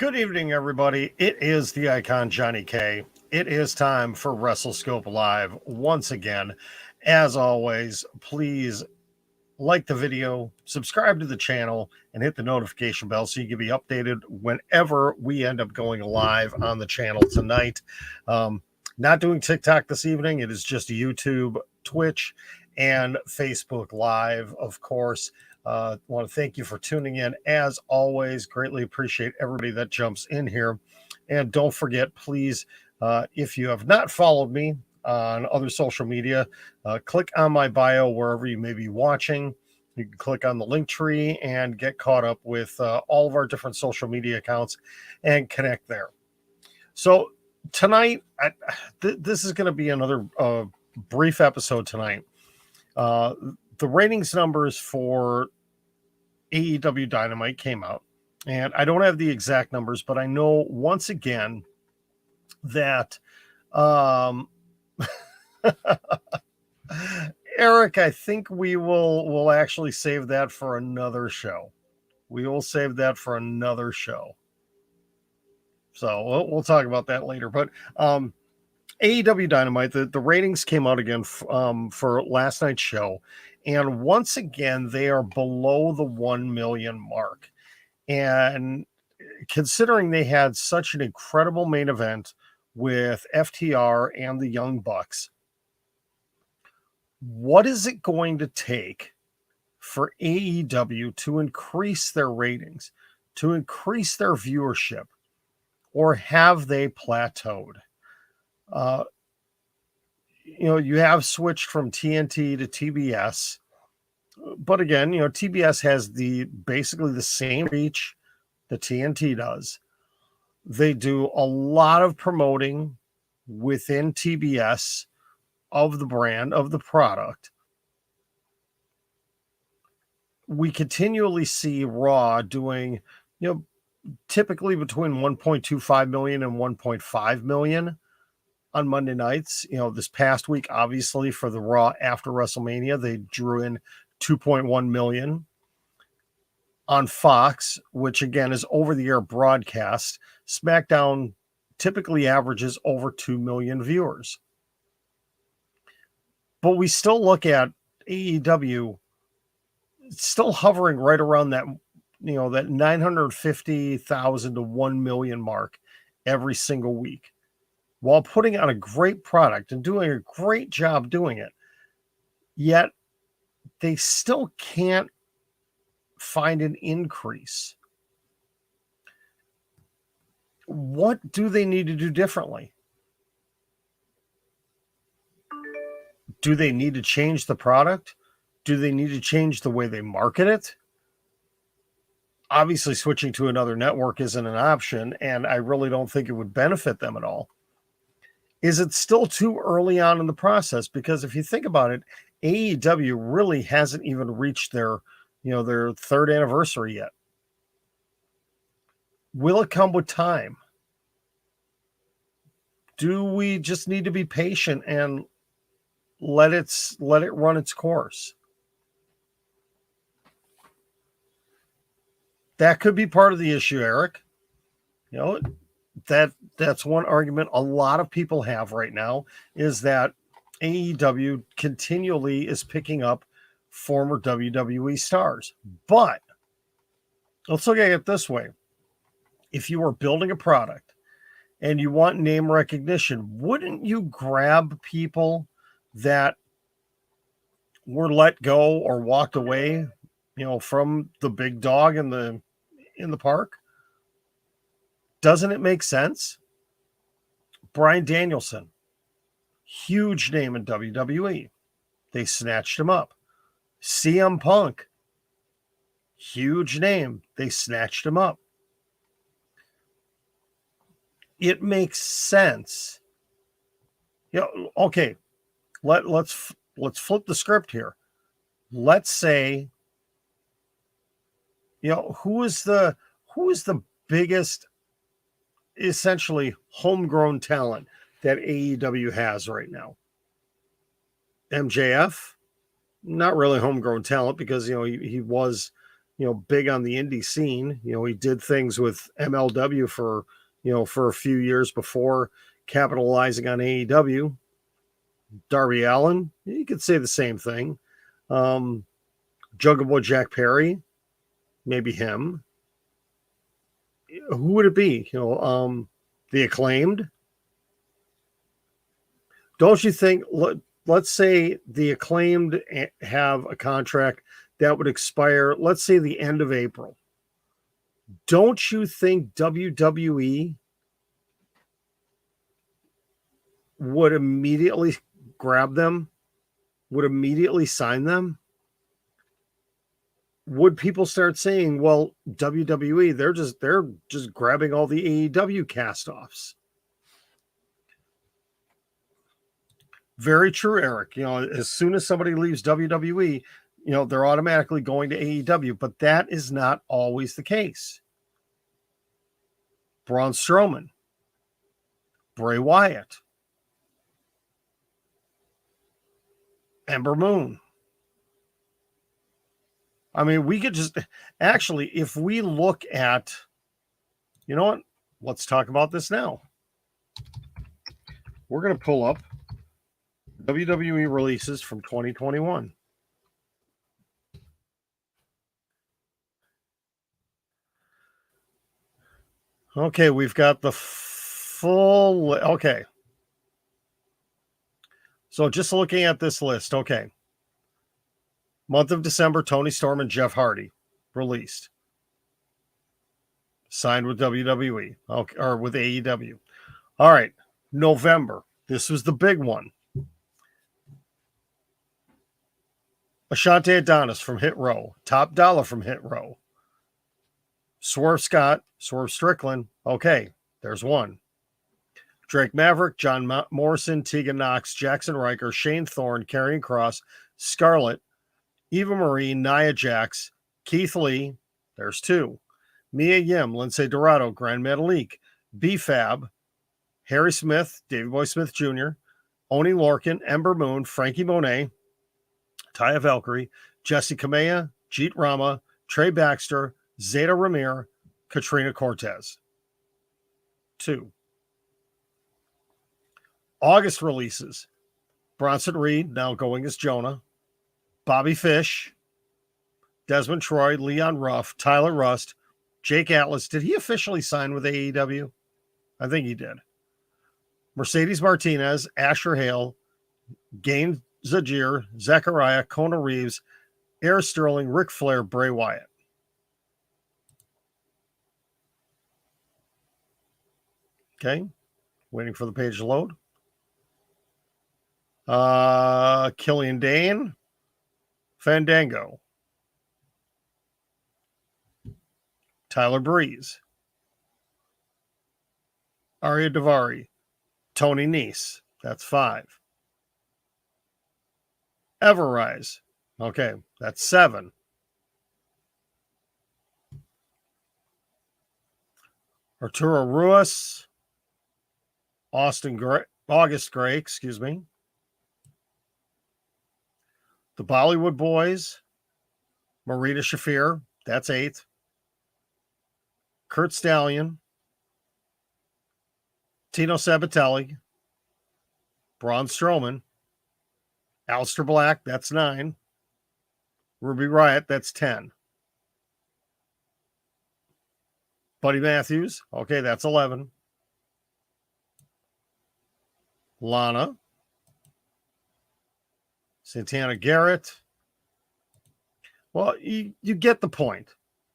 Good evening, everybody. It is the icon Johnny K. It is time for WrestleScope Live once again. As always, please like the video, subscribe to the channel, and hit the notification bell so you can be updated whenever we end up going live on the channel tonight. Not doing TikTok this evening. It is just YouTube, Twitch, and Facebook Live, of course. Want to thank you for tuning in. As always, greatly appreciate everybody that jumps in here. And don't forget, please, if you have not followed me on other social media, click on my bio wherever you may be watching. You can click on the link tree and get caught up with all of our different social media accounts and connect there. So tonight, this is going to be another brief episode tonight. The ratings numbers for AEW Dynamite came out, and I don't have the exact numbers, but I know once again that Eric, I think we'll actually save that for another show. We will save that for another show. So we'll talk about that later. But AEW Dynamite, the ratings came out again for last night's show. And once again, they are below the 1 million mark. And considering they had such an incredible main event with FTR and the Young Bucks, what is it going to take for AEW to increase their ratings, to increase their viewership, or have they plateaued? You have switched from TNT to TBS, but again, TBS has basically the same reach that TNT does. They do a lot of promoting within TBS of the brand, of the product. We continually see Raw doing, typically between 1.25 million and 1.5 million on Monday nights. This past week, obviously, for the Raw after WrestleMania, they drew in 2.1 million. On Fox, which again is over-the-air broadcast, SmackDown typically averages over 2 million viewers. But we still look at AEW still hovering right around that, that 950,000 to 1 million mark every single week, while putting out a great product and doing a great job doing it. Yet they still can't find an increase. What do they need to do differently? Do they need to change the product? Do they need to change the way they market it? Obviously, switching to another network isn't an option, and I really don't think it would benefit them at all. Is it still too early on in the process? Because if you think about it, AEW really hasn't even reached their third anniversary yet. Will it come with time? Do we just need to be patient and let it run its course? That could be part of the issue, Eric. That's one argument a lot of people have right now, is that AEW continually is picking up former WWE stars. But let's look at it this way. If you were building a product and you want name recognition, wouldn't you grab people that were let go or walked away, from the big dog in the park? Doesn't it make sense? Bryan Danielson, huge name in WWE. They snatched him up. CM Punk, huge name. They snatched him up. It makes sense. Okay, let's flip the script here. Let's say, who is the biggest, essentially, homegrown talent that AEW has right now? MJF, not really homegrown talent, because he was big on the indie scene. He did things with MLW for a few years before capitalizing on AEW. Darby Allin, you could say the same thing. Jungle Boy Jack Perry, maybe him. Who would it be? The Acclaimed. Don't you think? Let's say the Acclaimed have a contract that would expire, let's say, the end of April. Don't you think WWE would immediately grab them? Would immediately sign them? Would people start saying, well, WWE, they're just grabbing all the AEW cast-offs? Very true, Eric. As soon as somebody leaves WWE, they're automatically going to AEW, but that is not always the case. Braun Strowman, Bray Wyatt, Ember Moon. I mean, we could just actually, if we look at, you know what? Let's talk about this now. We're going to pull up WWE releases from 2021. Okay, we've got the full. Okay. So just looking at this list, okay. Month of December, Tony Storm and Jeff Hardy released. Signed with WWE, or with AEW. All right. November. This was the big one. Ashante Adonis from Hit Row. Top Dollar from Hit Row. Swerve Scott, Swerve Strickland. Okay, there's one. Drake Maverick, John Morrison, Tegan Knox, Jackson Riker, Shane Thorne, Karrion Kross, Scarlett, Eva Marie, Nia Jax, Keith Lee. There's two. Mia Yim, Lindsay Dorado, Grand Metalik, B-Fab, Harry Smith, Davey Boy Smith Jr., Oni Lorcan, Ember Moon, Frankie Monet, Taya Valkyrie, Jesse Kamea, Jeet Rama, Trey Baxter, Zeta Ramir, Katrina Cortez. Two. August releases. Bronson Reed, now going as Jonah. Bobby Fish, Desmond Troy, Leon Ruff, Tyler Rust, Jake Atlas. Did he officially sign with AEW? I think he did. Mercedes Martinez, Asher Hale, Gain Zajir, Zachariah, Kona Reeves, Air Sterling, Ric Flair, Bray Wyatt. Okay. Waiting for the page to load. Killian Dane, Fandango, Tyler Breeze, Arya Davari, Tony Nese. That's 5. Everrise. Okay, that's 7. Arturo Ruiz, August Gray, excuse me. The Bollywood Boys, Marita Shafir, that's 8. Kurt Stallion, Tino Sabatelli, Braun Strowman, Aleister Black, that's 9. Ruby Riott, that's 10. Buddy Matthews, okay, that's 11. Lana, Santana Garrett. Well, you get the point.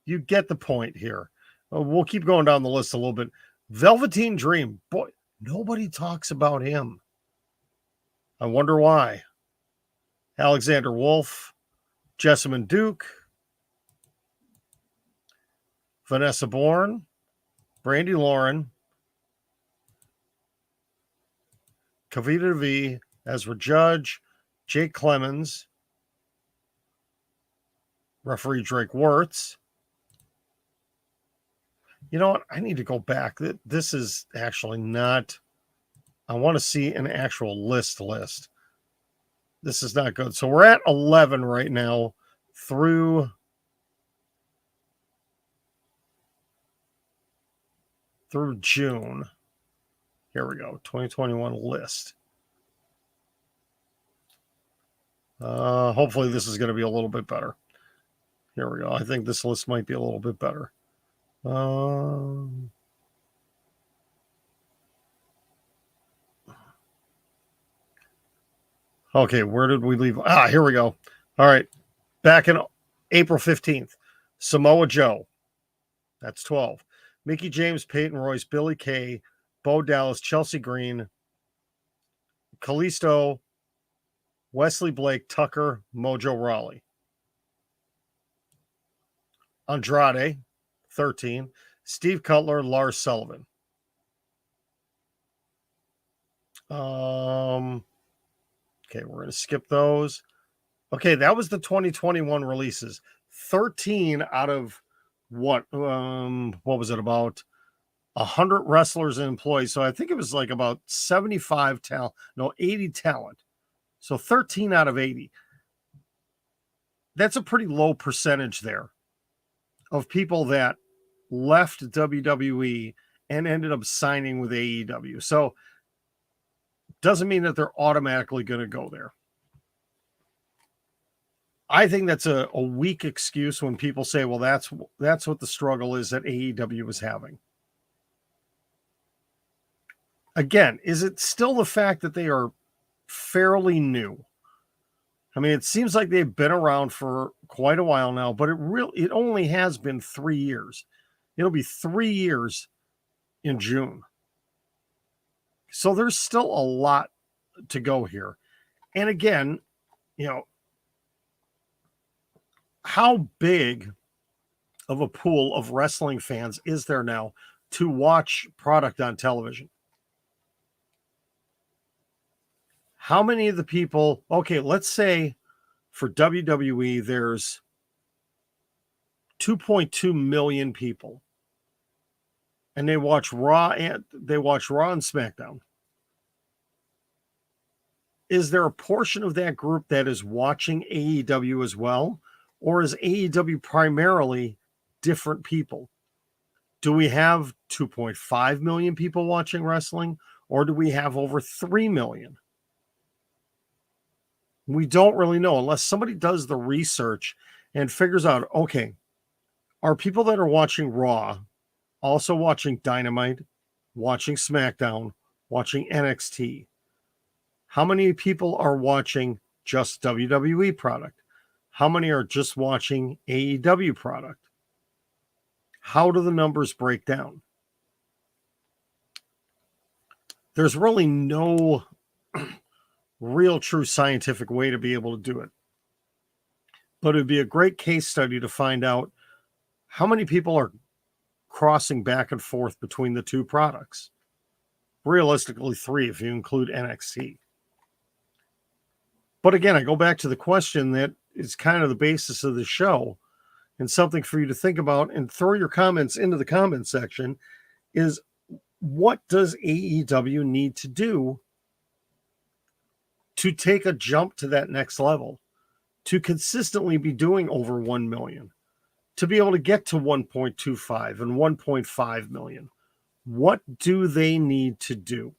You get the point here. We'll keep going down the list a little bit. Velveteen Dream. Boy, nobody talks about him. I wonder why. Alexander Wolf, Jessamine Duke, Vanessa Bourne, Brandy Lauren, Kavita V, Ezra Judge, Jake Clemens, referee Drake Wirtz. You know what? I need to go back. This is actually not. I want to see an actual list. This is not good. So we're at 11 right now through through June. Here we go. 2021 list. Hopefully this is going to be a little bit better. Here we go. I think this list might be a little bit better. Okay, where did we leave? Here we go. All right. Back in April 15th, Samoa Joe. That's 12. Mickie James, Peyton Royce, Billie Kay, Bo Dallas, Chelsea Green, Kalisto, Wesley Blake, Tucker, Mojo Rawley. Andrade, 13. Steve Cutler, Lars Sullivan. Okay, we're going to skip those. Okay, that was the 2021 releases. 13 out of what was it, about 100 wrestlers and employees. So I think it was like about 75 talent, 80 talent. So 13 out of 80. That's a pretty low percentage there of people that left WWE and ended up signing with AEW. So doesn't mean that they're automatically going to go there. I think that's a weak excuse when people say, well, that's what the struggle is that AEW is having. Again, is it still the fact that they are fairly new? I mean, it seems like they've been around for quite a while now, but it only has been 3 years. It'll be 3 years in June. So there's still a lot to go here. And again, how big of a pool of wrestling fans is there now to watch product on television? How many of the people, okay, let's say for WWE, there's 2.2 million people, and they watch Raw and SmackDown. Is there a portion of that group that is watching AEW as well? Or is AEW primarily different people? Do we have 2.5 million people watching wrestling, or do we have over 3 million? We don't really know unless somebody does the research and figures out, okay, are people that are watching Raw also watching Dynamite, watching SmackDown, watching NXT? How many people are watching just WWE product? How many are just watching AEW product? How do the numbers break down? There's really no real true scientific way to be able to do it. But it'd be a great case study to find out how many people are crossing back and forth between the two products. Realistically, 3 if you include NXT. But again, I go back to the question that is kind of the basis of the show, and something for you to think about and throw your comments into the comment section is, what does AEW need to do to take a jump to that next level, to consistently be doing over 1 million, to be able to get to 1.25 and 1.5 million? What do they need to do?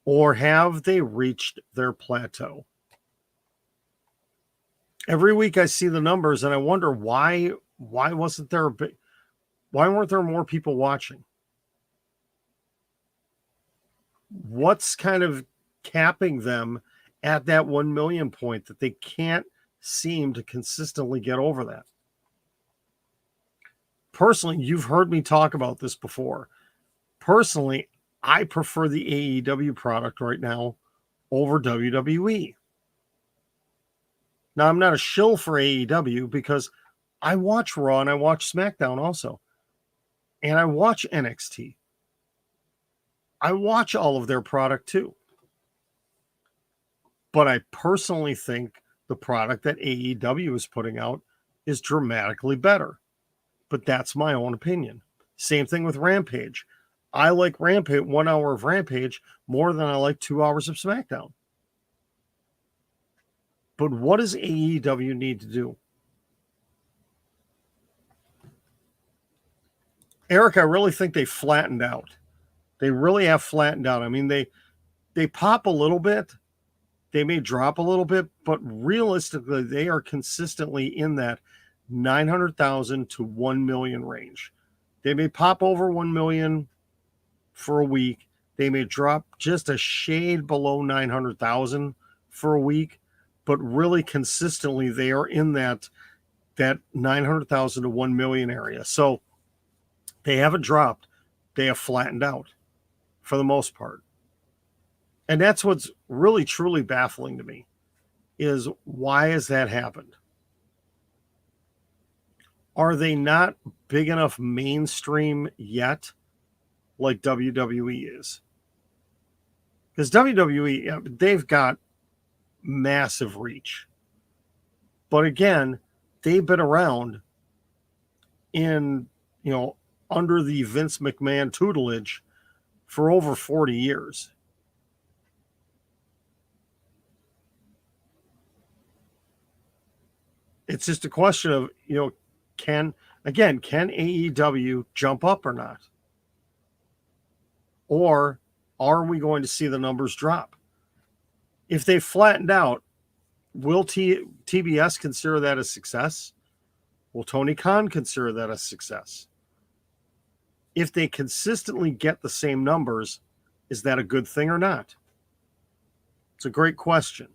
Or have they reached their plateau? Every week I see the numbers and I wonder why weren't there more people watching? What's kind of capping them at that 1 million point that they can't seem to consistently get over that? Personally, you've heard me talk about this before. Personally, I prefer the AEW product right now over WWE. Now, I'm not a shill for AEW because I watch Raw and I watch SmackDown also. And I watch NXT. I watch all of their product too. But I personally think the product that AEW is putting out is dramatically better. But that's my own opinion. Same thing with Rampage. I like Rampage, 1 hour of Rampage, more than I like 2 hours of SmackDown. But what does AEW need to do? Eric, I really think they flattened out. They really have flattened out. I mean, they pop a little bit, they may drop a little bit, but realistically, they are consistently in that 900,000 to 1 million range. They may pop over 1 million for a week. They may drop just a shade below 900,000 for a week, but really consistently, they are in that 900,000 to 1 million area. So they haven't dropped. They have flattened out for the most part. And that's what's really, truly baffling to me, is why has that happened? Are they not big enough mainstream yet, like WWE is? Because WWE, they've got massive reach. But again, they've been around in, under the Vince McMahon tutelage for over 40 years. It's just a question of, can AEW jump up or not? Or are we going to see the numbers drop? If they flattened out, will TBS consider that a success? Will Tony Khan consider that a success? If they consistently get the same numbers, is that a good thing or not? It's a great question.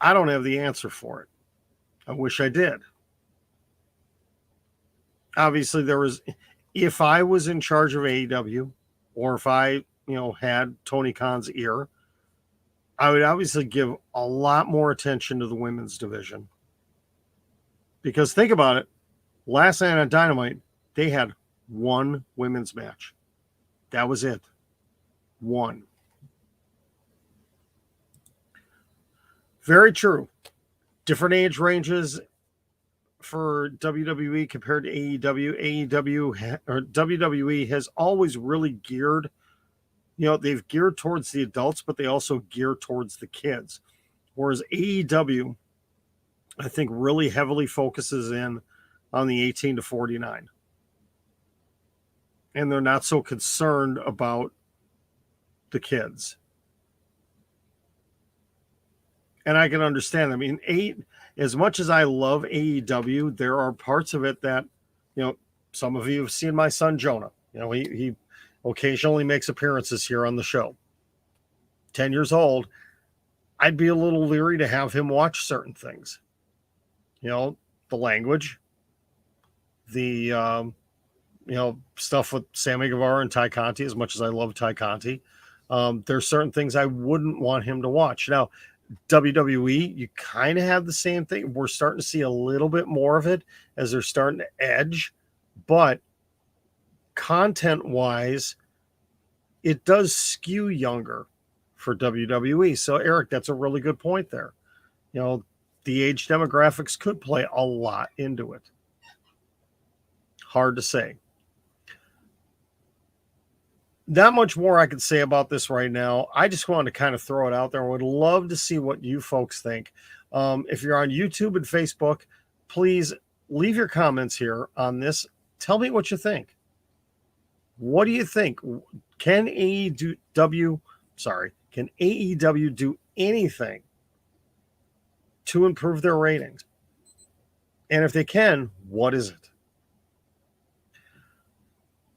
I don't have the answer for it. I wish I did. Obviously, if I was in charge of AEW, or if I, had Tony Khan's ear, I would obviously give a lot more attention to the women's division. Because think about it, last night on Dynamite, they had one women's match. That was it. One. Very true. Different age ranges for WWE compared to AEW. WWE has always really geared, they've geared towards the adults, but they also gear towards the kids. Whereas AEW, I think, really heavily focuses in on the 18 to 49. And they're not so concerned about the kids. And I can understand. I mean, as much as I love AEW, there are parts of it that, some of you have seen my son Jonah. He occasionally makes appearances here on the show. 10 years old, I'd be a little leery to have him watch certain things. The language, the stuff with Sammy Guevara and Ty Conti. As much as I love Ty Conti, there's certain things I wouldn't want him to watch. Now, WWE, you kind of have the same thing. We're starting to see a little bit more of it as they're starting to edge, but content-wise, it does skew younger for WWE. So, Eric, that's a really good point there. The age demographics could play a lot into it. Hard to say. Not much more I could say about this right now. I just wanted to kind of throw it out there. I would love to see what you folks think. If you're on YouTube and Facebook, please leave your comments here on this. Tell me what you think. What do you think? Can AEW do anything to improve their ratings? And if they can, what is it?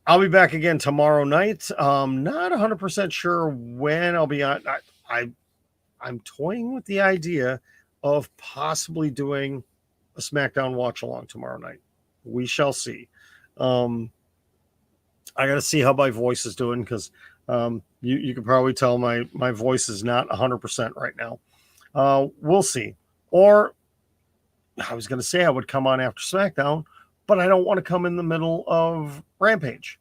I'll be back again tomorrow night. Not 100% sure when I'll be on. I'm toying with the idea of possibly doing a SmackDown watch along tomorrow night. We shall see. I got to see how my voice is doing, because you can probably tell my voice is not 100% right now. We'll see. Or I was going to say I would come on after SmackDown, but I don't want to come in the middle of Rampage.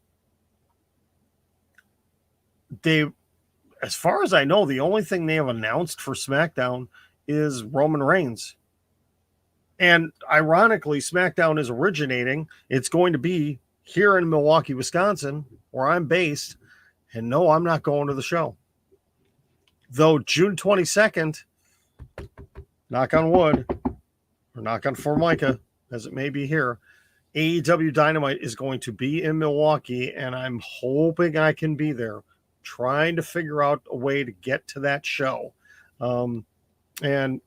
As far as I know, the only thing they have announced for SmackDown is Roman Reigns. And ironically, SmackDown is originating. It's going to be here in Milwaukee, Wisconsin, where I'm based. And no, I'm not going to the show. Though June 22nd, knock on wood, or knock on Formica, as it may be here, AEW Dynamite is going to be in Milwaukee, and I'm hoping I can be there, trying to figure out a way to get to that show. And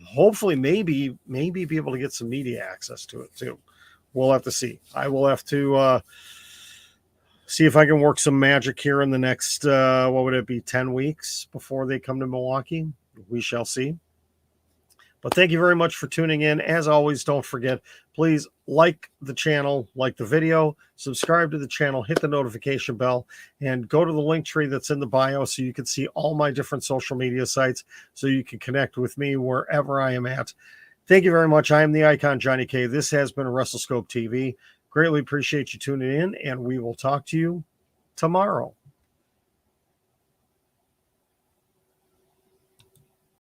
hopefully maybe be able to get some media access to it too. We'll have to see. I will have to see if I can work some magic here in the next, what would it be, 10 weeks before they come to Milwaukee. We shall see. But thank you very much for tuning in. As always, don't forget, please like the channel, like the video, subscribe to the channel, hit the notification bell, and go to the link tree that's in the bio so you can see all my different social media sites so you can connect with me wherever I am at. Thank you very much. I am the Icon Johnny K. This has been WrestleScope TV. Greatly appreciate you tuning in, and we will talk to you tomorrow.